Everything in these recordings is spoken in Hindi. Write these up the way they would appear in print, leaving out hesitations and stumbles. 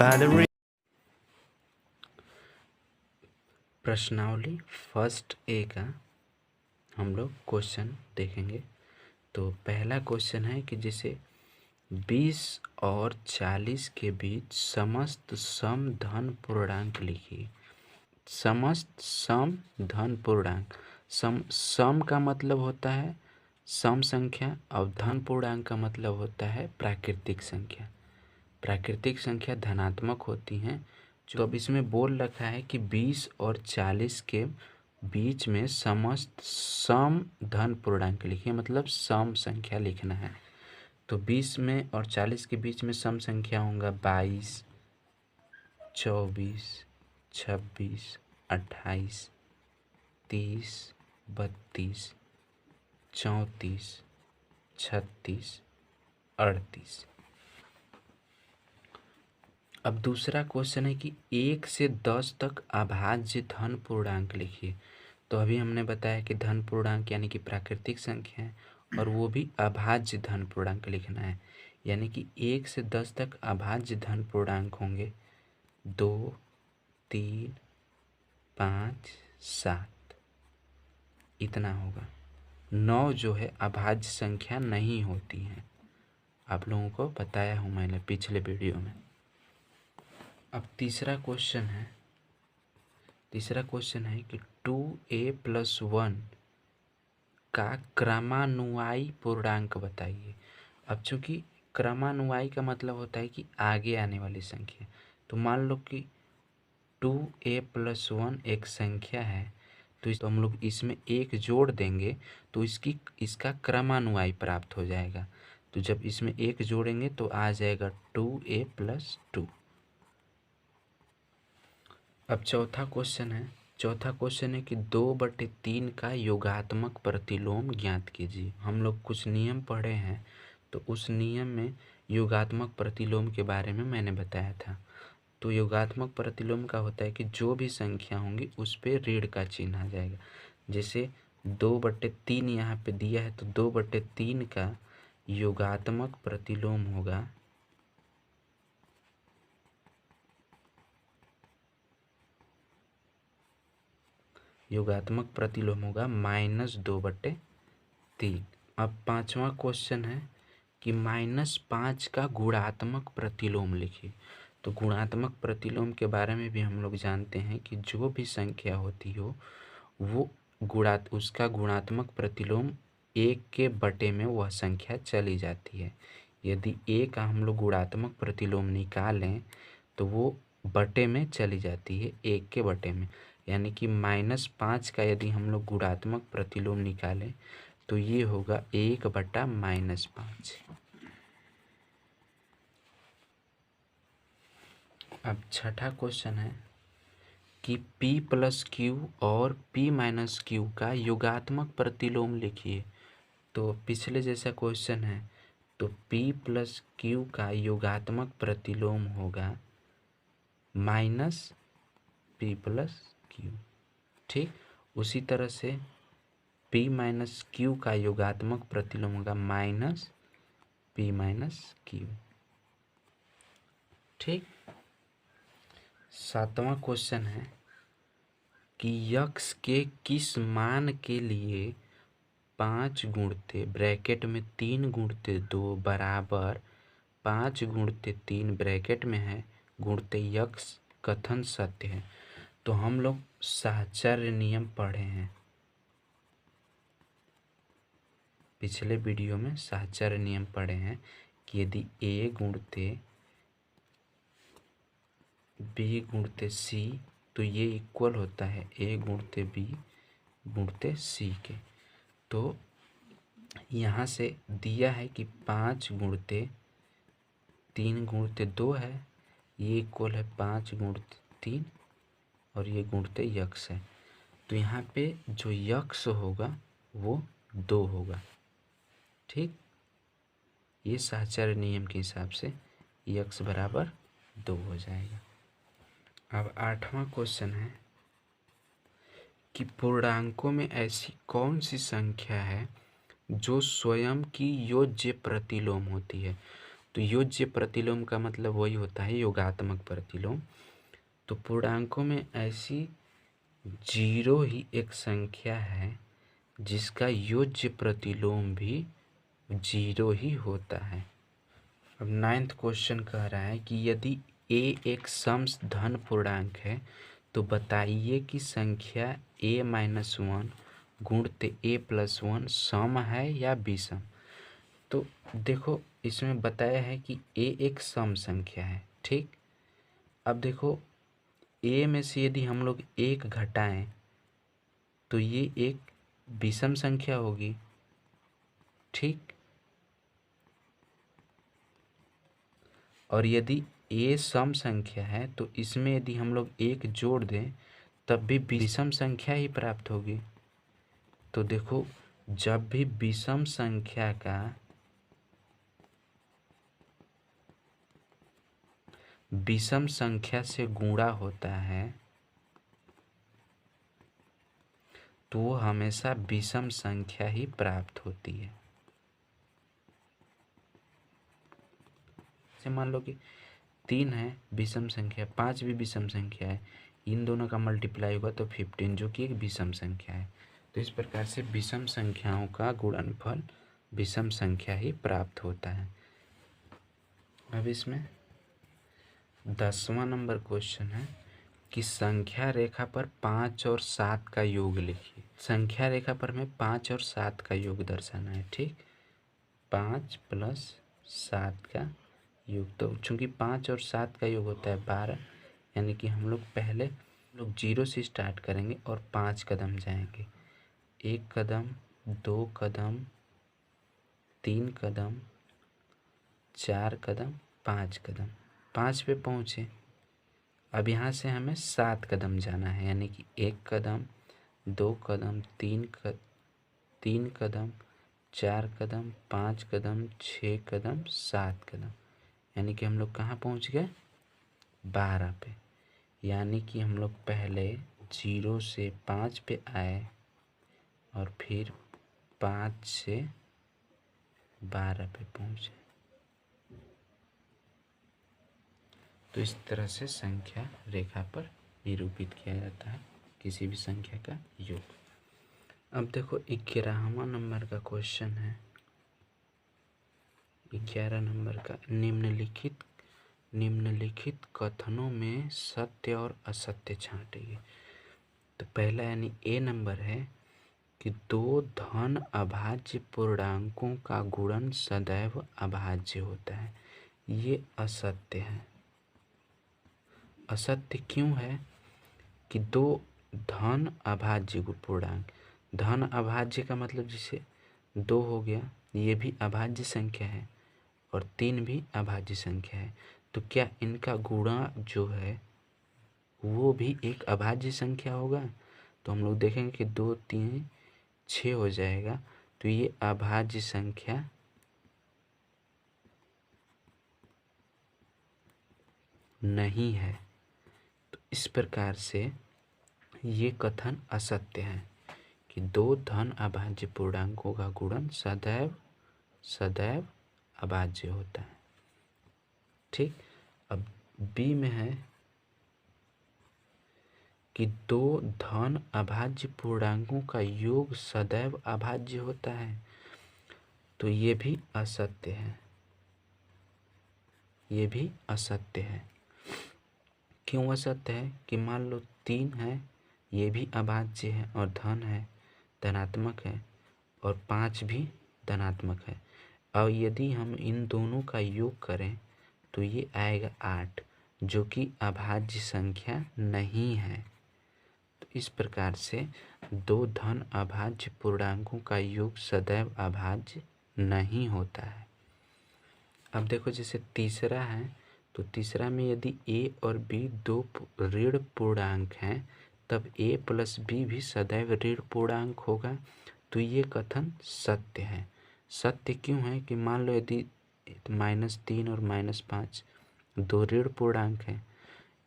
ballerina। प्रश्नावली फर्स्ट ए का हम लोग क्वेश्चन देखेंगे। तो पहला क्वेश्चन है कि जैसे 20 और 40 के बीच समस्त सम धन पूर्णांक लिखिए। समस्त सम धन पूर्णांक, सम का मतलब होता है सम संख्या और धन पूर्णांक का मतलब होता है प्राकृतिक संख्या। प्राकृतिक संख्या धनात्मक होती हैं। तो अब इसमें बोल रखा है कि 20 और 40 के बीच में समस्त सम धन पूर्णांक लिखिए, मतलब सम संख्या लिखना है। तो 20 में और 40 के बीच में सम संख्या होगा 22, 24, 26, 28, 30, 32, 34, 36, 38। अब दूसरा क्वेश्चन है कि 1 से 10 तक अभाज्य धन पूर्णांक लिखिए। तो अभी हमने बताया कि धन पूर्णांक यानी कि प्राकृतिक संख्या है और वो भी अभाज्य धन पूर्णांक लिखना है। यानी कि 1 से 10 तक अभाज्य धन पूर्णांक होंगे 2, 3, 5, 7, इतना होगा। 9 जो है अभाज्य संख्या नहीं होती है, आप लोगों को बताया हूँ मैंने पिछले वीडियो में। अब तीसरा क्वेश्चन है कि 2a+1 का क्रमानुयायी पूर्णांक बताइए। अब चूंकि क्रमानुयायी का मतलब होता है कि आगे आने वाली संख्या, तो मान लो कि 2a+1 एक संख्या है, तो हम लोग इसमें एक जोड़ देंगे तो इसका क्रमानुयायी प्राप्त हो जाएगा। तो जब इसमें एक जोड़ेंगे तो आ जाएगा 2a+2। अब चौथा क्वेश्चन है कि 2/3 का योगात्मक प्रतिलोम ज्ञात कीजिए। हम लोग कुछ नियम पढ़े हैं, तो उस नियम में योगात्मक प्रतिलोम के बारे में मैंने बताया था। तो योगात्मक प्रतिलोम का होता है कि जो भी संख्या होंगी उस पे ऋण का चिन्ह आ जाएगा। जैसे 2/3 यहाँ पे दिया है, तो 2/3 का योगात्मक प्रतिलोम होगा -2/3। अब पांचवा क्वेश्चन है कि -5 का गुणात्मक प्रतिलोम लिखिए। तो गुणात्मक प्रतिलोम के बारे में भी हम लोग जानते हैं कि जो भी संख्या होती हो वो उसका गुणात्मक प्रतिलोम 1 के बटे में वह संख्या चली जाती है। यदि a का हम लोग गुणात्मक प्रतिलोम निकालें तो वो बटे में चली जाती है, 1 के बटे में। यानी कि -5 का यदि हम लोग गुणात्मक प्रतिलोम निकालें तो ये होगा 1/-5। अब छठा क्वेश्चन है कि p+q और p-q का योगात्मक प्रतिलोम लिखिए। तो पिछले जैसा क्वेश्चन है, तो p+q का योगात्मक प्रतिलोम होगा -p+q। ठीक, उसी तरह से p-q का योगात्मक प्रतिलोम होगा -p-q। ठीक। सातवां क्वेश्चन है कि यक्स के किस मान के लिए 5 गुणित ब्रैकेट में 3 गुणित 2 बराबर 5 गुणित 3 ब्रैकेट में है गुणित यक्स कथन सत्य है। तो हम लोग साहचर्य नियम पढ़े हैं पिछले वीडियो में, साहचर्य नियम पढ़े हैं कि यदि a गुणित b गुणित c तो ये इक्वल होता है a गुणित b गुणित c के। तो यहाँ से दिया है कि 5 गुणित 3 गुणित 2 है, ये इक्वल है 5 गुणित 3 और ये गुणित यक्स है। तो यहाँ पे जो यक्स होगा वो 2 होगा। ठीक, ये साहचर्य नियम के हिसाब से यक्स बराबर 2 हो जाएगा। अब आठवां क्वेश्चन है कि पूर्णांकों में ऐसी कौन सी संख्या है जो स्वयं की योज्य प्रतिलोम होती है। तो योज्य प्रतिलोम का मतलब वही होता है योगात्मक प्रतिलोम। तो पूर्णांकों में ऐसी 0 ही एक संख्या है जिसका योज्य प्रतिलोम भी 0 ही होता है। अब 9th क्वेश्चन कह रहा है कि यदि a एक सम धन पूर्णांक है तो बताइए कि संख्या a-1 गुणित a+1 सम है या विषम। तो देखो इसमें बताया है कि a एक सम संख्या है, ठीक। अब देखो a में से यदि हम लोग 1 घटाएं तो ये एक विषम संख्या होगी, ठीक। और यदि a सम संख्या है तो इसमें यदि हम लोग 1 जोड़ दें तब भी विषम संख्या ही प्राप्त होगी। तो देखो जब भी विषम संख्या का विषम संख्या से गुणा होता है तो वो हमेशा विषम संख्या ही प्राप्त होती है। जैसे मान लो कि 3 है विषम संख्या, 5 भी विषम संख्या है, इन दोनों का मल्टीप्लाई होगा तो 15 जो कि एक विषम संख्या है। तो इस प्रकार से विषम संख्याओं का गुणनफल विषम संख्या ही प्राप्त होता है। अब इसमें 10वां नंबर क्वेश्चन है कि संख्या रेखा पर 5 और 7 का योग लिखिए। संख्या रेखा पर हमें 5 और 7 का योग दर्शाना है, ठीक। 5 + 7 का योग, तो चूंकि 5 और 7 का योग होता है 12, यानी कि हम लोग पहले 0 से स्टार्ट करेंगे और 5 कदम जाएंगे। 1 कदम, 2 कदम, 3 कदम, 4 कदम, 5 कदम, 5 पे पहुँचे। अब यहाँ से हमें 7 कदम जाना है, यानी कि 1 कदम, 2 कदम, 3 कदम, 4 कदम, 5 कदम, 6 कदम, 7 कदम, यानी कि हम लोग कहाँ पहुँच गए 12 पे। यानी कि हम लोग पहले 0 से 5 पे आए और फिर 5 से 12 पे पहुँचे। तो इस तरह से संख्या रेखा पर निरूपित किया जाता है किसी भी संख्या का योग। अब देखो 11वां नंबर का क्वेश्चन है। 11 नंबर का निम्नलिखित कथनों में सत्य और असत्य छांटिए। तो पहला यानी ए नंबर है कि 2 धन अभाज्य पूर्णांकों का गुणन सदैव अभाज्य होता है। ये असत्य है। असत्य क्यों है कि 2 धन अभाज्य पूर्णांक, धन अभाज्य का मतलब जैसे 2 हो गया, ये भी अभाज्य संख्या है और 3 भी अभाज्य संख्या है, तो क्या इनका गुणा जो है वो भी एक अभाज्य संख्या होगा। तो हम लोग देखेंगे कि 2 3 6 हो जाएगा, तो ये अभाज्य संख्या नहीं है। तो इस प्रकार से ये कथन असत्य है कि 2 धन अभाज्य पूर्णांकों का गुणन सदैव अभाज्य होता है, ठीक। अब बी में है कि 2 धन अभाज्य पूर्णांकों का योग सदैव अभाज्य होता है, तो ये भी असत्य है। ये भी असत्य है। क्यों असत्य है कि मान लो 3 है, ये भी अभाज्य है और धन है, धनात्मक है, और 5 भी धनात्मक है। और यदि हम इन दोनों का योग करें तो ये आएगा 8, जो कि अभाज्य संख्या नहीं है। तो इस प्रकार से 2 धन अभाज्य पूर्णांकों का योग सदैव अभाज्य नहीं होता है। अब देखो जैसे तीसरा है, तो तीसरा में यदि a और b 2 ऋण पूर्णांक हैं तब a + b भी सदैव ऋण पूर्णांक होगा। तो ये कथन सत्य है। सत्य क्यों है कि मान लो यदि -3 और -5 2 ऋण पूर्णांक हैं,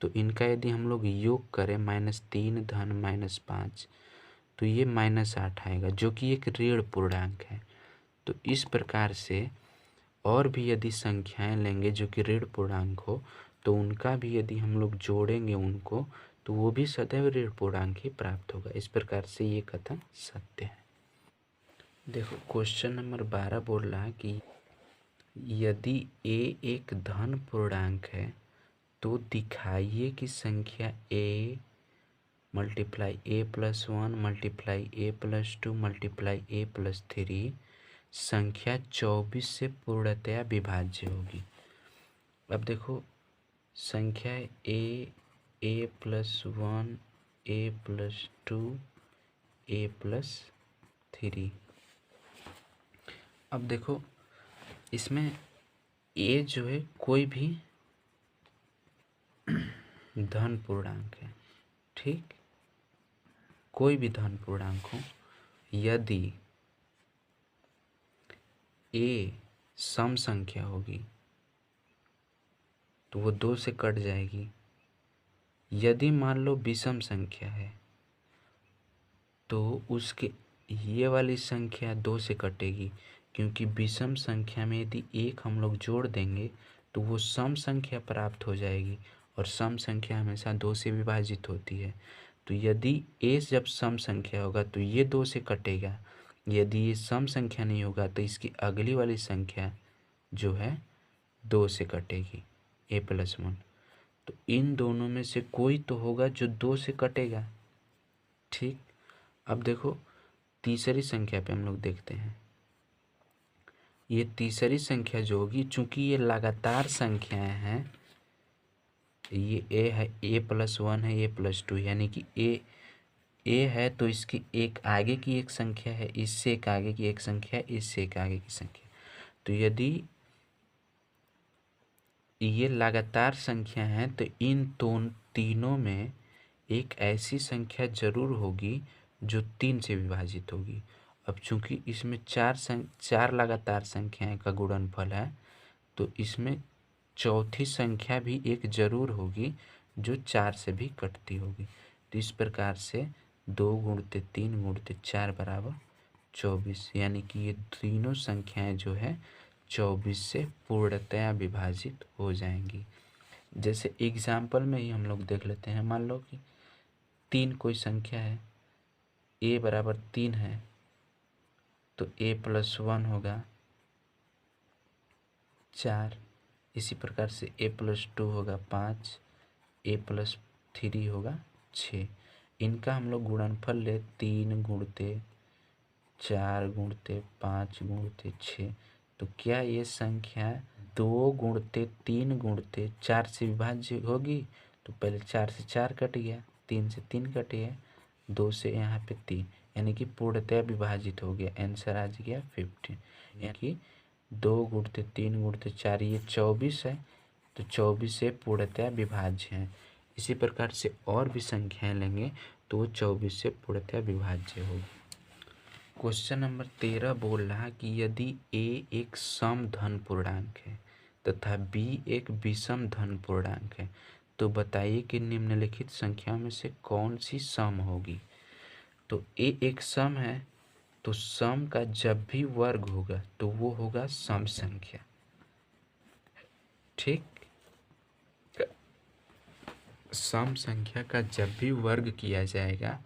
तो इनका यदि हम लोग योग करें -3 धन -5, तो ये -8 आएगा, जो कि एक ऋण पूर्णांक है। तो इस प्रकार से और भी यदि संख्याएं लेंगे जो कि ऋण पूर्णांक हो, तो उनका भी यदि हम लोग जोड़ेंगे उनको, तो वो भी सदैव ऋण पूर्णांक ही प्राप्त होगा। इस प्रकार से ये कथन सत्य है। देखो क्वेश्चन नंबर 12 बोल रहा है कि यदि a एक धन पूर्णांक है तो दिखाइए कि संख्या a multiply a+1 multiply a+2 multiply a+3 संख्या 24 से पूर्णतया विभाज्य होगी। अब देखो संख्या a+1 a+2 a+3। अब देखो इसमें a जो है कोई भी धन पूर्णांक है, ठीक, कोई भी धन पूर्णांक हो। यदि a सम संख्या होगी तो वो 2 से कट जाएगी। यदि मान लो विषम संख्या है तो उसके ये वाली संख्या 2 से कटेगी, क्योंकि विषम संख्या में यदि एक हम लोग जोड़ देंगे तो वो सम संख्या प्राप्त हो जाएगी, और सम संख्या हमेशा 2 से विभाजित होती है। तो यदि a जब सम संख्या होगा तो ये 2 से कटेगा। यदि ये सम संख्या नहीं होगा तो इसकी अगली वाली संख्या जो है 2 से कटेगी, a+1। तो इन दोनों में से कोई तो होगा जो 2 से कटेगा, ठीक। अब देखो तीसरी संख्या पे हम लोग देखते हैं। ये तीसरी संख्या जो होगी, चूंकि ये लगातार संख्याएं हैं, ये a है, a+1 है, a+2, यानी कि a है तो इसकी एक आगे की एक संख्या है, इससे एक आगे की एक संख्या है, इससे एक आगे की संख्या। तो यदि ये लगातार संख्या है तो इन तीनों में एक ऐसी संख्या जरूर होगी जो 3 से विभाजित होगी। अब चूंकि इसमें चार लगातार संख्याएं का गुणनफल है, तो इसमें चौथी संख्या भी एक जरूर होगी जो 4 से भी कटती होगी। तो इस प्रकार से 2 गुणित 3 गुणित 4 बराबर 24, यानी कि ये तीनों संख्याएं जो है 24 से पूर्णतया विभाजित हो जाएंगी। जैसे एग्जाम्पल में ही हम लोग देख लेते हैं। मान लो कि 3 कोई संख्या है, a बराबर 3 है, तो a+1 होगा 4, इसी प्रकार से a+2 होगा 5, a+3 होगा 6। इनका हम लोग गुणनफल ले 3 गुणते 4 गुणते 5 गुणते 6, तो क्या ये संख्या 2 गुणते 3 गुणते 4 से विभाज्य होगी? तो पहले 4 से 4 कट गया, 3 से 3 कट गया, 2 से यहाँ पे 3, यानी कि पूर्णतया विभाजित हो गया। आंसर आ गया 15, यानी कि 2 गुणते 3 गुणते 4 ये 24 है, तो 24 से पूर्णतया विभाज्य है। इसी प्रकार से और भी संख्याएं लेंगे तो वो 24 से पूर्णतया विभाज्य होगी। क्वेश्चन नंबर 13 बोल रहा कि यदि a एक सम धन पूर्णांक है तथा b एक विषम धन पूर्णांक है, तो बताइए कि निम्नलिखित संख्याओं में से कौन सी सम होगी। तो a एक सम है, तो सम का जब भी वर्ग होगा तो वो होगा सम संख्या, ठीक। सम संख्या का जब भी वर्ग किया जाएगा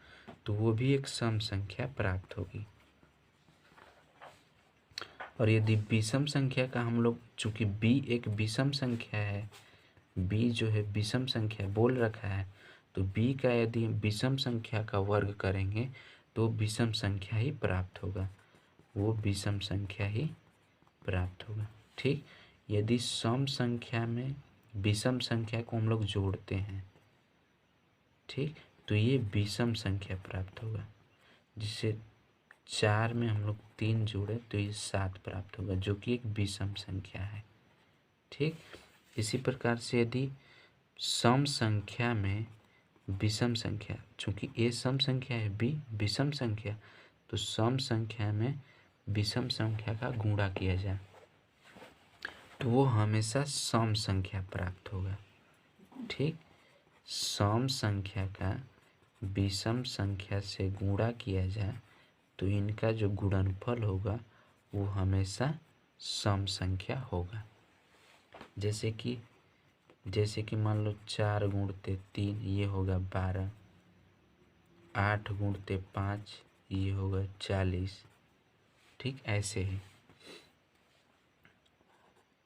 तो वो भी एक सम संख्या प्राप्त होगी। और यदि विषम संख्या का हम लोग, चूंकि b एक विषम संख्या है, b जो है विषम संख्या बोल रखा है, तो b का यदि विषम संख्या का वर्ग करेंगे तो विषम संख्या ही प्राप्त होगा, वो विषम संख्या ही प्राप्त होगा, ठीक। यदि सम संख्या में विषम संख्या को हम लोग जोड़ते हैं, ठीक, तो ये विषम संख्या प्राप्त होगा। जिसे 4 में हम लोग 3 जोड़े तो ये 7 प्राप्त होगा, जो कि एक विषम संख्या है, ठीक। इसी प्रकार से यदि सम संख्या में विषम संख्या, चूंकि a सम संख्या है, b विषम संख्या, तो सम संख्या में विषम संख्या का गुणा किया जाए तो वो हमेशा सम संख्या प्राप्त होगा, ठीक। सम संख्या का विषम संख्या से गुणा किया जाए तो इनका जो गुणनफल होगा वो हमेशा सम संख्या होगा। जैसे कि मान लो 4 गुणते 3 ये होगा 12, 8 गुणते 5 ये होगा 40। ठीक, ऐसे ही।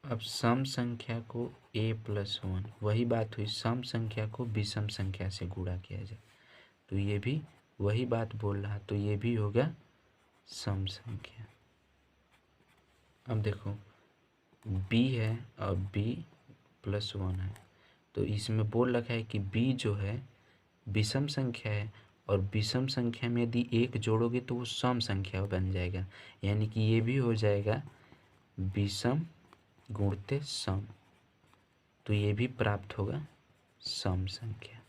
अब सम संख्या को a+1, वही बात हुई, सम संख्या को विषम संख्या से गुणा किया जाए तो ये भी वही बात बोल रहा, तो ये भी होगा सम संख्या। अब देखो b है और b+1 है, तो इसमें बोल रखा है कि b जो है विषम संख्या है, और विषम संख्या में यदि एक जोड़ोगे तो वो सम संख्या बन जाएगा, यानी कि ये भी हो जाएगा विषम गुणते सम, तो ये भी प्राप्त होगा सम संख्या।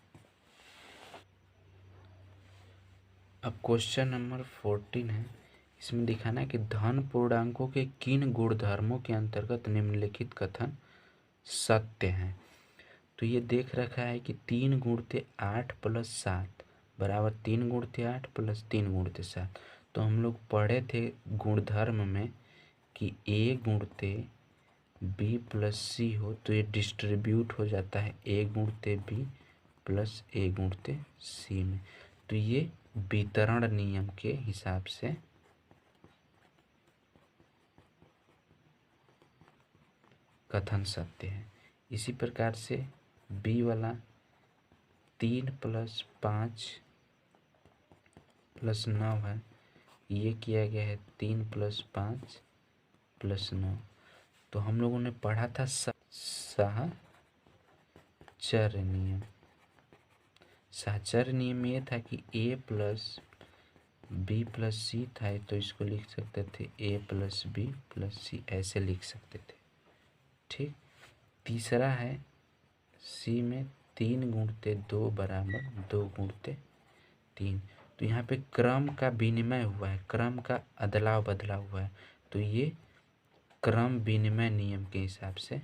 अब क्वेश्चन नंबर 14 है, इसमें दिखाना है कि धन पूर्णांकों के किन गुणधर्मों के अंतर्गत निम्नलिखित कथन सत्य हैं। तो ये देख रखा है कि 3 गुणते 8 + 7 बराबर 3 गुणते 8 + 3 गुणते 7। तो हम लोग पढ़े थे गुणधर्म में कि a गुणते b+c हो तो ये डिस्ट्रीब्यूट हो जाता है a गुणते b + a गुणते c में, तो ये वितरण नियम के हिसाब से कथन सत्य है। इसी प्रकार से b वाला 3 + 5 + 9 है, ये किया गया है 3 + 5 + 9। तो हम लोगों ने पढ़ा था साहचर्य नियम। साहचर्य नियम ये था कि a + b+c था, तो इसको लिख सकते थे a + b+c, ऐसे लिख सकते थे। ठीक, तीसरा है c में 3 गुणते 2 बराबर 2 गुणते 3। तो यहाँ पे क्रम का विनिमय हुआ है, क्रम का अदलाव बदलाव हुआ है, तो ये क्रम विनिमय नियम के हिसाब से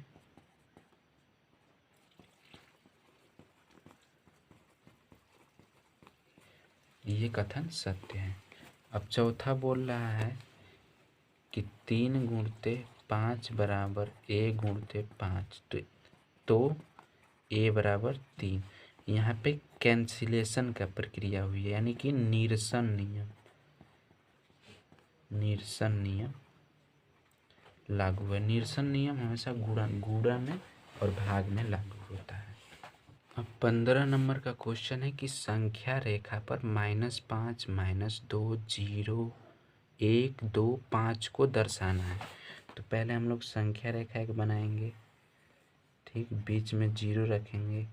ये कथन सत्य है। अब चौथा बोल रहा है कि 3 गुणते 5 बराबर a गुणते 5, तो a बराबर 3। यहाँ पे कैंसिलेशन का प्रक्रिया हुई है, यानी कि निरसन नियम लागू है। निरसन नियम हमेशा गुणन और भाग में लागू होता है। अब 15 नंबर का क्वेश्चन है कि संख्या रेखा पर -5 -2 0 1 2 5 को दर्शाना है। तो पहले हम लोग संख्या रेखा एक बनाएंगे। ठीक, बीच में 0 रखेंगे,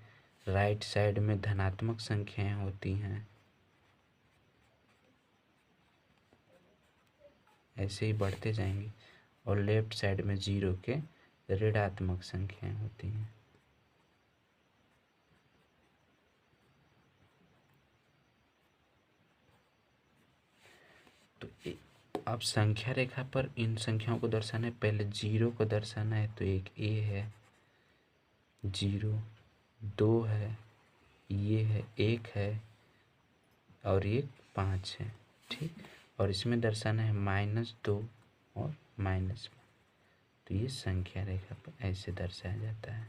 राइट साइड में धनात्मक संख्याएं होती हैं, ऐसे ही बढ़ते जाएंगे, और लेफ्ट साइड में 0 के ऋणात्मक संख्याएं होती हैं। तो अब संख्या रेखा पर इन संख्याओं को दर्शाना है। पहले 0 को दर्शाना है, तो एक a है, 0 2 है, ये है 1 है, और ये 5 है। ठीक, और इसमें दर्शाना है -2 और -5, तो ये संख्या रेखा पर ऐसे दर्शाया जाता है।